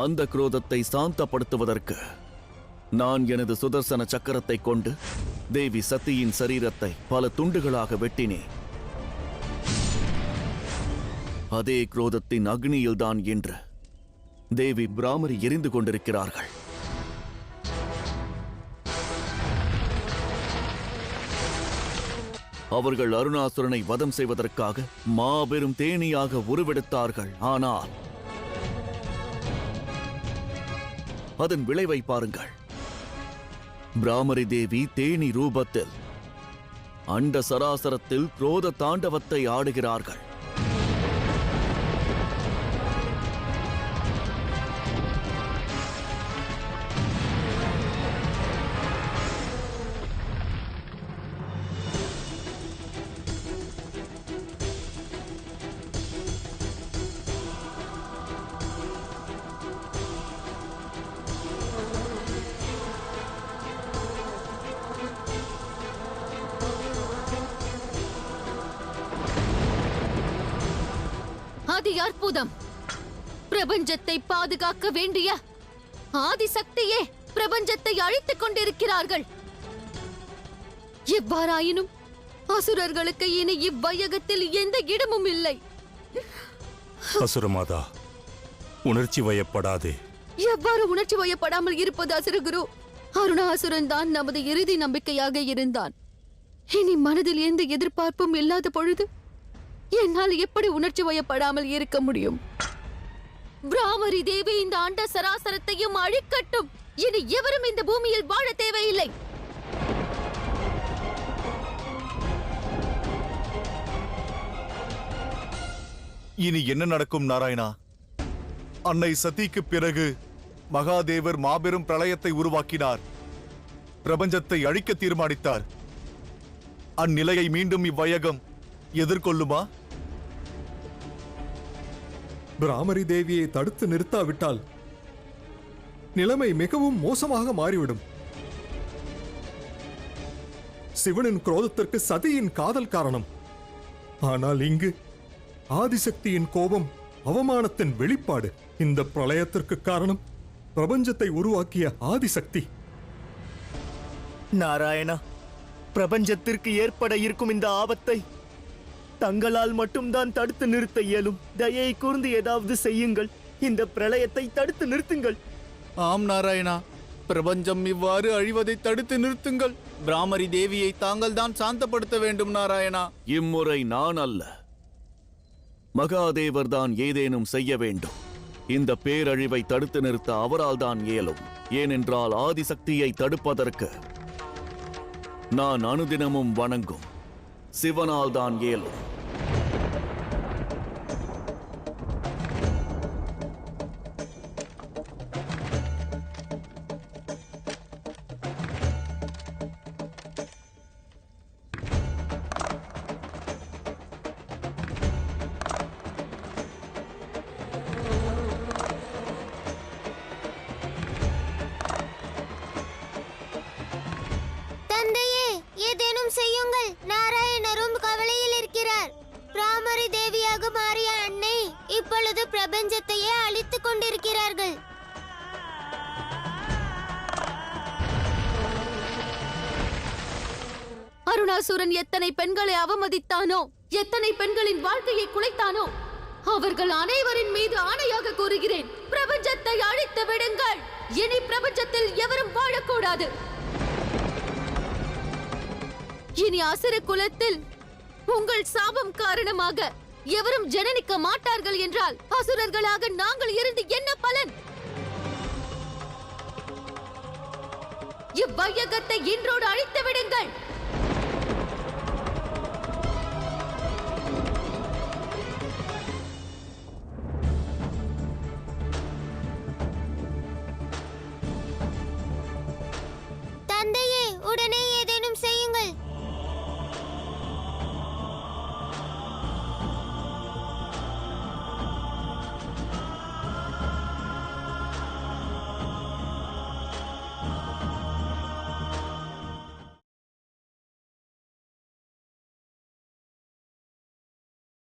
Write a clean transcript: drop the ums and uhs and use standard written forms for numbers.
அந்த குரோதத்தை சாந்தப்படுத்துவதற்கு நான் எனது சுதர்சன சக்கரத்தை கொண்டு தேவி சத்தியின் சரீரத்தை பல துண்டுகளாக வெட்டினேன். அதே குரோதத்தின் அக்னியில்தான் என்று தேவி பிராமரி எரிந்து கொண்டிருக்கிறார்கள். அவர்கள் அருணாசுரனை வதம் செய்வதற்காக மாபெரும் தேனியாக உருவெடுத்தார்கள். ஆனால் அதன் விளைவை பாருங்கள். பிராமரி தேவி தேனி ரூபத்தில் அண்ட சராசரத்தில் குரோத தாண்டவத்தை ஆடுகிறார்கள். அதி அற்புதம்! பிரபஞ்சத்தை பாதுகாக்க வேண்டிய ஆதிசக்தியே பிரபஞ்சத்தை அழித்துக் கொண்டிருக்கிறார்கள். எவ்வாறாயினும் அசுரர்களுக்கு இனி இவ்வையகத்தில் எந்த இடமும் இல்லை. அசுரமாதா, உணர்ச்சி வயப்படாதே. எவ்வாறு உணர்ச்சி வயப்படாமல் இருப்பது அசுரகுரு? அருணாசுரன் தான் நமது இறுதி நம்பிக்கையாக இருந்தான். இனி மனதில் எந்த எதிர்பார்ப்பும் இல்லாத பொழுது என்னால் எப்படி உணர்ச்சி வயப்படாமல் இருக்க முடியும்? பிராமரி தேவி இந்த அண்ட சராசரத்தையும் அழிக்கட்டும். இனி எவரும் இந்த பூமியில் வாழ தேவையில்லை. இனி என்ன நடக்கும் நாராயணா? அன்னை சதிக்கு பிறகு மகாதேவர் மாபெரும் பிரளயத்தை உருவாக்கினார். பிரபஞ்சத்தை அழிக்க தீர்மானித்தார். அந்நிலையை மீண்டும் இவ்வையகம் எதிர்கொள்ளுமா? பிராமரி தேவியை தடுத்து நிறுத்தாவிட்டால் நிலைமை மிகவும் மோசமாக மாறிவிடும். சிவனின் குரோதத்திற்கு சதியின் காதல் காரணம். ஆனால் இங்கு ஆதிசக்தியின் கோபம் அவமானத்தின் வெளிப்பாடு. இந்த பிரளயத்திற்கு காரணம் பிரபஞ்சத்தை உருவாக்கிய ஆதிசக்தி. நாராயணா, பிரபஞ்சத்திற்கு ஏற்பட இருக்கும் இந்த ஆபத்தை தங்களால் மட்டும்தான் தடுத்து நிறுத்த இயலும். தயை கூர்ந்து ஏதாவது செய்யுங்கள். இந்த பிரளயத்தை தடுத்து நிறுத்துங்கள். ஆம் நாராயணா, பிரபஞ்சம் இவ்வாறு அழிவதை தடுத்து நிறுத்துங்கள். பிராமரி தேவியை தாங்கள் தான் சாந்தப்படுத்த வேண்டும் நாராயணா. இம்முறை நான் அல்ல, மகாதேவர் தான் ஏதேனும் செய்ய வேண்டும். இந்த பேரழிவை தடுத்து நிறுத்த அவரால் தான் இயலும். ஏனென்றால் ஆதிசக்தியை தடுப்பதற்கு நான் அனுதினமும் வணங்கும் சிவனால் தான் இயலும். தந்தையே, ஏதேனும் செய்யுங்கள். நாராயணரும் கவலையில் இருக்கிறார். பிராமரி தேவியாக மாறிய அன்னை இப்பொழுது பிரபஞ்சத்தையே அழித்துக் கொண்டிருக்கிறார்கள். அருணாசுரன் எத்தனை பெண்களை அவமதித்தானோ, எத்தனை பெண்களின் வாழ்க்கையை குலைத்தானோ, அவர்கள் அனைவரின் மீது ஆணையாக கூறுகிறேன், பிரபஞ்சத்தை அழித்து விடுங்கள். இனி பிரபஞ்சத்தில் எவரும் வாழக்கூடாது. இனி அசுர குலத்தில் உங்கள் சாபம் காரணமாக எவரும் ஜனனிக்க மாட்டார்கள் என்றால் அசுரர்களாக நாங்கள் இருந்து என்ன பலன்? இவ்வையகத்தை இன்றோடு அழித்து விடுங்கள்.